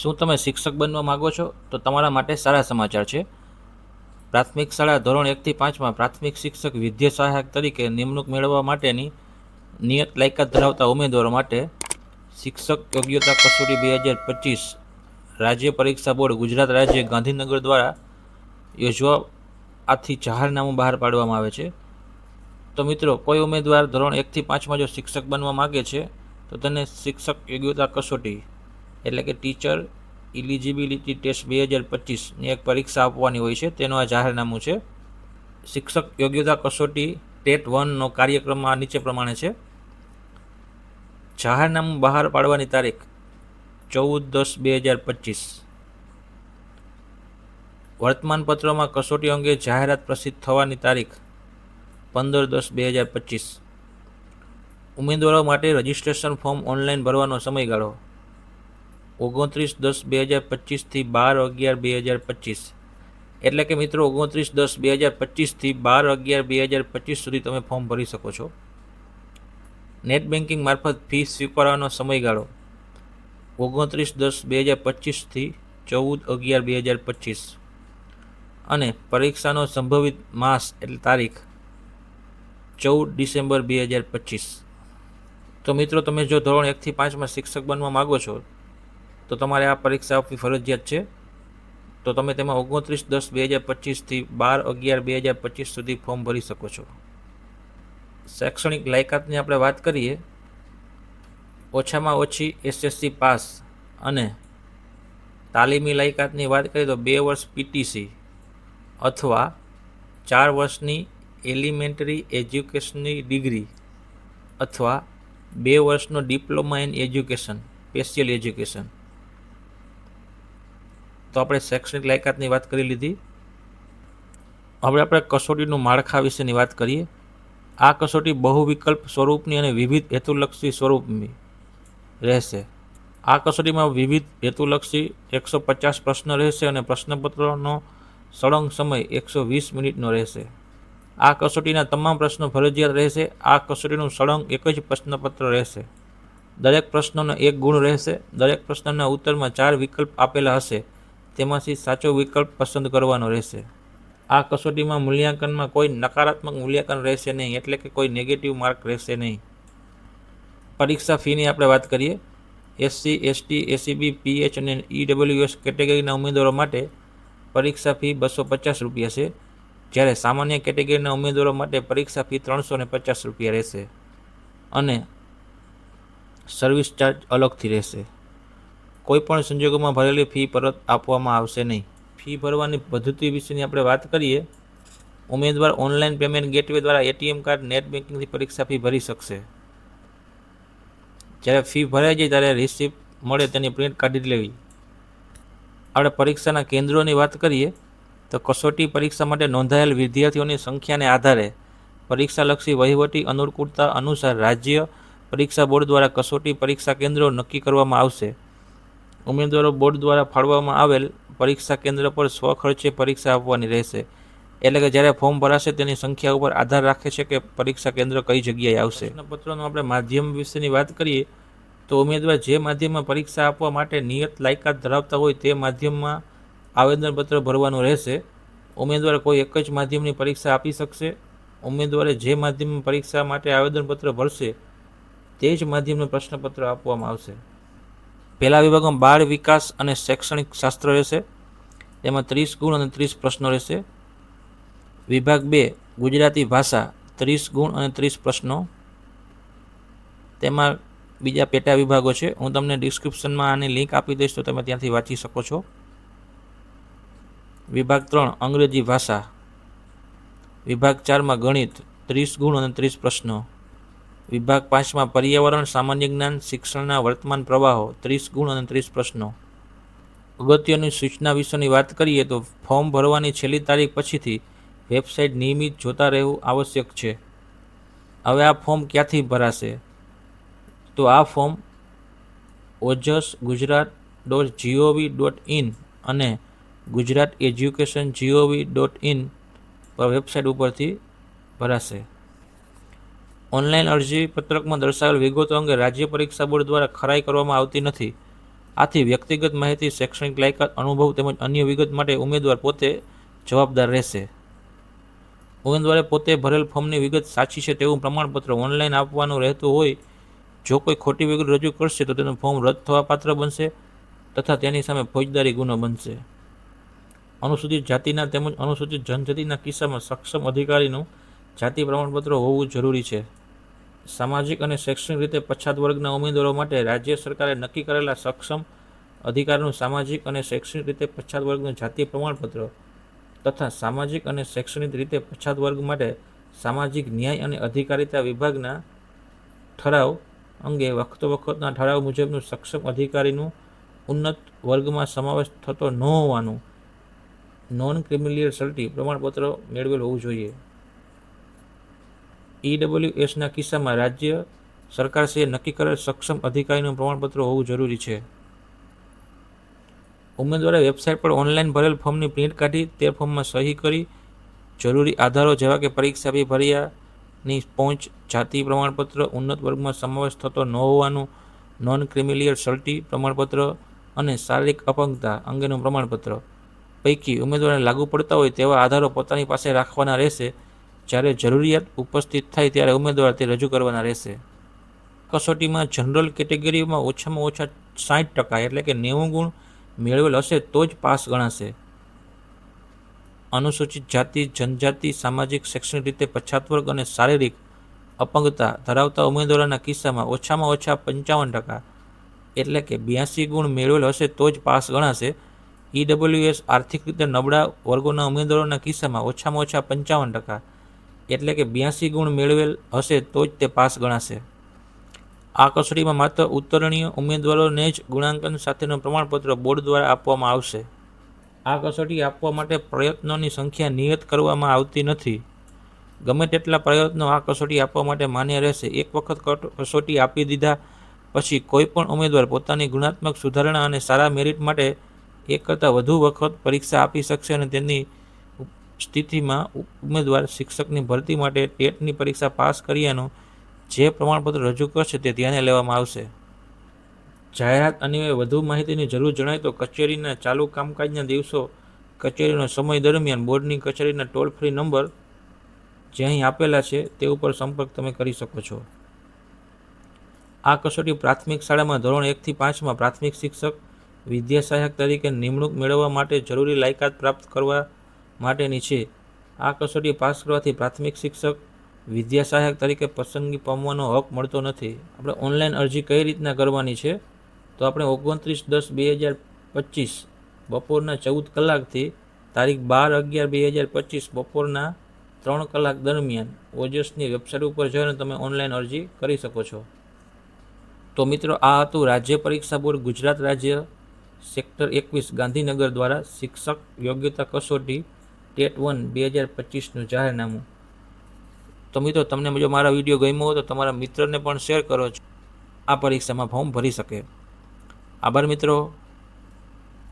શું તમે શિક્ષક બનવા માગો છો? તો તમારા માટે સારા સમાચાર છે. પ્રાથમિક શાળા ધોરણ 1 થી 5માં પ્રાથમિક શિક્ષક વિદ્યા સહાયક તરીકે નિમણૂક મેળવવા માટેની નિયત લાયકાત ધરાવતા ઉમેદવારો માટે શિક્ષક યોગ્યતા કસોટી 2025 રાજ્ય પરીક્ષા બોર્ડ ગુજરાત રાજ્ય ગાંધીનગર દ્વારા યોજવા આથી જાહેરનામું બહાર પાડવામાં આવે છે. તો મિત્રો, કોઈ ઉમેદવાર ધોરણ 1 થી 5માં જો શિક્ષક બનવા માગે છે તો તેને શિક્ષક યોગ્યતા કસોટી એટલે કે ટીચર ઇલિજિબિલિટી ટેસ્ટ 2025ની એક પરીક્ષા આપવાની હોય છે. તેનું આ જાહેરનામું છે. શિક્ષક યોગ્યતા કસોટી ટેટ 1નો કાર્યક્રમ આ નીચે પ્રમાણે છે. જાહેરનામું બહાર પાડવાની તારીખ 14/10/2025. વર્તમાનપત્રમાં કસોટી અંગે જાહેરાત પ્રસિદ્ધ થવાની તારીખ 15/10/2025. ઉમેદવારો માટે રજિસ્ટ્રેશન ફોર્મ ઓનલાઈન ભરવાનો સમયગાળો 29/10/2025 થી 12/11/2025. એટલે કે મિત્રો 29/10/2025 થી 12/11/2025 સુધી તમે ફોર્મ ભરી શકો છો. નેટ બેન્કિંગ મારફત ફી સ્વીકારવાનો સમયગાળો 29/10/2025 થી 14/11/2025 અને પરીક્ષાનો સંભવિત માસ એટલે તારીખ 14 ડિસેમ્બર 2025. તો મિત્રો, તમે જો ધોરણ 1 થી 5માં શિક્ષક બનવા માગો છો તો તમારે આ પરીક્ષા આપવી ફરજિયાત છે. તો તમે તેમાં 29/10/2025 થી 12/11/2025 સુધી ફોર્મ ભરી શકો છો. શૈક્ષણિક લાયકાતની આપણે વાત કરીએ, ઓછામાં ઓછી SSC પાસ અને તાલીમી લાયકાતની વાત કરીએ તો 2 વર્ષ PTC અથવા 4 વર્ષની એલિમેન્ટરી એજ્યુકેશનની ડિગ્રી અથવા 2 વર્ષનો diploma in education special education. તો આપણે શૈક્ષણિક લાયકાતની વાત કરી લીધી. હવે આપણે કસોટીનું માળખા વિશેની વાત કરીએ. આ કસોટી બહુ વિકલ્પ સ્વરૂપની અને વિવિધ હેતુલક્ષી સ્વરૂપની રહેશે. આ કસોટીમાં વિવિધ હેતુલક્ષી 150 પ્રશ્ન રહેશે અને પ્રશ્નપત્રનો સળંગ સમય 120 મિનિટનો રહેશે. આ કસોટીના તમામ પ્રશ્નો ફરજિયાત રહેશે. આ કસોટીનું સળંગ એક જ પ્રશ્નપત્ર રહેશે. દરેક પ્રશ્નનો 1 ગુણ રહેશે. દરેક પ્રશ્નના ઉત્તરમાં 4 વિકલ્પ આપેલા હશે. તેમાંથી સાચો વિકલ્પ પસંદ કરવાનો રહેશે. આ કસોટીમાં મૂલ્યાંકનમાં કોઈ નકારાત્મક મૂલ્યાંકન રહેશે નહીં, એટલે કે કોઈ નેગેટિવ માર્ક રહેશે નહીં. પરીક્ષા ફીની આપણે વાત કરીએ. SC, ST, SEB, PH અને EWS કેટેગરીના ઉમેદવારો માટે પરીક્ષા ફી ₹250 છે, જ્યારે સામાન્ય કેટેગરીના ઉમેદવારો માટે પરીક્ષા ફી ₹350 રહેશે અને સર્વિસ ચાર્જ અલગથી રહેશે. કોઈપણ સંજોગોમાં ભરેલી ફી પરત આપવામાં આવશે નહીં. ફી ભરવાની પદ્ધતિ વિશેની આપણે વાત કરીએ. ઉમેદવાર ઓનલાઈન પેમેન્ટ ગેટવે દ્વારા ATM કાર્ડ, નેટ બેન્કિંગથી પરીક્ષા ફી ભરી શકશે. જ્યારે ફી ભરાઈ જાય ત્યારે રિસિપ્ટ મળે તેની પ્રિન્ટ કાઢી લેવી. આપણે પરીક્ષાના કેન્દ્રોની વાત કરીએ તો કસોટી પરીક્ષા માટે નોંધાયેલ વિદ્યાર્થીઓની સંખ્યાને આધારે પરીક્ષાલક્ષી વહીવટી અનુકૂળતા અનુસાર રાજ્ય પરીક્ષા બોર્ડ દ્વારા કસોટી પરીક્ષા કેન્દ્રો નક્કી કરવામાં આવશે. ઉમેદવારો બોર્ડ દ્વારા ફાળવવામાં આવેલ પરીક્ષા કેન્દ્ર પર સ્વખર્ચે પરીક્ષા આપવાની રહેશે. એટલે કે જ્યારે ફોર્મ ભરાશે તેની સંખ્યા ઉપર આધાર રાખે છે કે પરીક્ષા કેન્દ્ર કઈ જગ્યાએ આવશે. પ્રશ્નપત્રનો આપણે માધ્યમ વિશેની વાત કરીએ તો ઉમેદવાર જે માધ્યમમાં પરીક્ષા આપવા માટે નિયત લાયકાત ધરાવતા હોય તે માધ્યમમાં આવેદનપત્ર ભરવાનું રહેશે. ઉમેદવાર કોઈ એક જ માધ્યમની પરીક્ષા આપી શકશે. ઉમેદવારે જે માધ્યમમાં પરીક્ષા માટે આવેદનપત્ર ભરશે તે જ માધ્યમનું પ્રશ્નપત્ર આપવામાં આવશે. પહેલા વિભાગમાં બાળ વિકાસ અને શૈક્ષણિક શાસ્ત્ર રહેશે. તેમાં 30 ગુણ અને 30 પ્રશ્નો રહેશે. વિભાગ 2 ગુજરાતી ભાષા 30 ગુણ અને 30 પ્રશ્નો. તેમાં બીજા પેટા વિભાગો છે. હું તમને ડિસ્ક્રિપ્શનમાં આની લિંક આપી દઈશ તો તમે ત્યાંથી વાંચી શકો છો. વિભાગ 3 અંગ્રેજી ભાષા. વિભાગ 4માં ગણિત 30 ગુણ અને 30 પ્રશ્નો. વિભાગ 5માં પર્યાવરણ, સામાન્ય જ્ઞાન, શિક્ષણના વર્તમાન પ્રવાહો 30 ગુણ અને 30 પ્રશ્નો. અગત્યની સૂચના વિશેની વાત કરીએ તો ફોર્મ ભરવાની છેલ્લી તારીખ પછીથી વેબસાઇટ નિયમિત જોતા રહેવું આવશ્યક છે. હવે આ ફોર્મ ક્યાંથી ભરાશે? તો આ ફોર્મ OJSGujarat.gov.in અને ગુજરાત એજ્યુકેશન gov.in પર વેબસાઇટ ઉપરથી ભરાશે. ઓનલાઈન અરજી પત્રકમાં દર્શાવેલ વિગતો અંગે રાજ્ય પરીક્ષા બોર્ડ દ્વારા ખરાઈ કરવામાં આવતી નથી. આથી વ્યક્તિગત માહિતી, શૈક્ષણિક લાયકાત, અનુભવ તેમજ અન્ય વિગત માટે ઉમેદવાર પોતે જવાબદાર રહેશે. ઉમેદવારે પોતે ભરેલ ફોર્મની વિગત સાચી છે તેવું પ્રમાણપત્ર ઓનલાઈન આપવાનું રહેતું હોય. જો કોઈ ખોટી વિગત રજૂ કરશે તો તેનું ફોર્મ રદ થવા પાત્ર બનશે તથા તેની સામે ફોજદારી ગુનો બનશે. અનુસૂચિત જાતિના તેમજ અનુસૂચિત જનજાતિના કિસ્સામાં સક્ષમ અધિકારીનું જાતિ પ્રમાણપત્ર હોવું જરૂરી છે. સામાજિક અને શૈક્ષણિક રીતે પછાત વર્ગના ઉમેદવારો માટે રાજ્ય સરકારે નક્કી કરેલા સક્ષમ અધિકારીનું સામાજિક અને શૈક્ષણિક રીતે પછાત વર્ગનું જાતિ પ્રમાણપત્ર તથા સામાજિક અને શૈક્ષણિક રીતે પછાત વર્ગ માટે સામાજિક ન્યાય અને અધિકારિતા વિભાગના ઠરાવ અંગે વખતોવખતના ઠરાવ મુજબનું સક્ષમ અધિકારીનું ઉન્નત વર્ગમાં સમાવેશ થતો ન હોવાનું નોન ક્રિમિલિયર સર્ટી પ્રમાણપત્ર મેળવેલ હોવું જોઈએ. EWSના કિસ્સામાં રાજ્ય સરકારશ્રીએ નક્કી કરેલ સક્ષમ અધિકારીનું પ્રમાણપત્ર હોવું જરૂરી છે. ઉમેદવારે વેબસાઇટ પર ઓનલાઈન ભરેલ ફોર્મની પ્રિન્ટ કાઢી તે ફોર્મમાં સહી કરી જરૂરી આધારો જેવા કે પરીક્ષા ફી ભર્યાની પહોંચ, જાતિ પ્રમાણપત્ર, ઉન્નત વર્ગમાં સમાવેશ થતો ન હોવાનું નોન ક્રિમિલિયર સર્ટી પ્રમાણપત્ર અને શારીરિક અપંગતા અંગેનું પ્રમાણપત્ર પૈકી ઉમેદવારને લાગુ પડતા હોય તેવા આધારો પોતાની પાસે રાખવાના રહેશે. જ્યારે જરૂરિયાત ઉપસ્થિત થાય ત્યારે ઉમેદવાર તે રજૂ કરવાના રહેશે. કસોટીમાં જનરલ કેટેગરીમાં ઓછામાં ઓછા 60% એટલે કે 90 ગુણ મેળવેલ હશે તો જ પાસ ગણાશે. અનુસૂચિત જાતિ, જનજાતિ, સામાજિક શૈક્ષણિક રીતે પછાત વર્ગ અને શારીરિક અપંગતા ધરાવતા ઉમેદવારોના કિસ્સામાં ઓછામાં ઓછા 55% એટલે કે 82 ગુણ મેળવેલ હશે તો જ પાસ ગણાશે. EWS આર્થિક રીતે નબળા વર્ગોના ઉમેદવારોના કિસ્સામાં ઓછામાં ઓછા 55% એટલે કે 82 ગુણ મેળવેલ હશે તો જ તે પાસ ગણાશે. આ કસોટીમાં માત્ર ઉત્તીર્ણ ઉમેદવારોને જ ગુણાંકન સાથેનું પ્રમાણપત્ર બોર્ડ દ્વારા આપવામાં આવશે. આ કસોટી આપવા માટે પ્રયત્નોની સંખ્યા નિયત કરવામાં આવતી નથી. ગમે તેટલા પ્રયત્નો આ કસોટી આપવા માટે માન્ય રહેશે. એક વખત કસોટી આપી દીધા પછી કોઈ પણ ઉમેદવાર પોતાની ગુણાત્મક સુધારણા અને સારા મેરિટ માટે એક કરતાં વધુ વખત પરીક્ષા આપી શકશે અને તેની સ્થિતિમાં ઉમેદવાર શિક્ષકની ભરતી માટે ટેટની પરીક્ષા પાસ કર્યાનું જે પ્રમાણપત્ર રજૂ કરશે તે ધ્યાને લેવામાં આવશે. જાહેરાત અન્વયે વધુ માહિતીની જરૂર જણાય તો કચેરીના ચાલુ કામકાજના દિવસો, કચેરીનો સમય દરમિયાન બોર્ડની કચેરીના ટોલ ફ્રી નંબર જે અહીં આપેલા છે તે ઉપર સંપર્ક તમે કરી શકો છો. આ કસોટી પ્રાથમિક શાળામાં ધોરણ 1 થી 5માં પ્રાથમિક શિક્ષક, વિદ્યા સહાયક તરીકે નિમણૂક મેળવવા માટે જરૂરી લાયકાત પ્રાપ્ત કરવા માટેની છે. આ કસોટી પાસ કરવાથી પ્રાથમિક શિક્ષક, વિદ્યા સહાયક તરીકે પસંદગી પામવાનો હક મળતો નથી. આપણે ઓનલાઈન અરજી કઈ રીતના કરવાની છે તો આપણે 29/10/2025 બપોરના 14 કલાકથી તારીખ 12/11/2025 બપોરના 3 કલાક દરમિયાન ઓજસની વેબસાઇટ ઉપર જઈને તમે ઓનલાઈન અરજી કરી શકો છો. તો મિત્રો, આ હતું રાજ્ય પરીક્ષા બોર્ડ ગુજરાત રાજ્ય સેક્ટર 21 ગાંધીનગર દ્વારા શિક્ષક યોગ્યતા કસોટી ટેટ 1 2025નું જાહેરનામું. તો મિત્રો, તમને જો મારા વિડીયો ગમ્યો હોય તો તમારા મિત્રને પણ શેર કરો, આ પરીક્ષામાં ફોર્મ ભરી શકે. આભાર મિત્રો.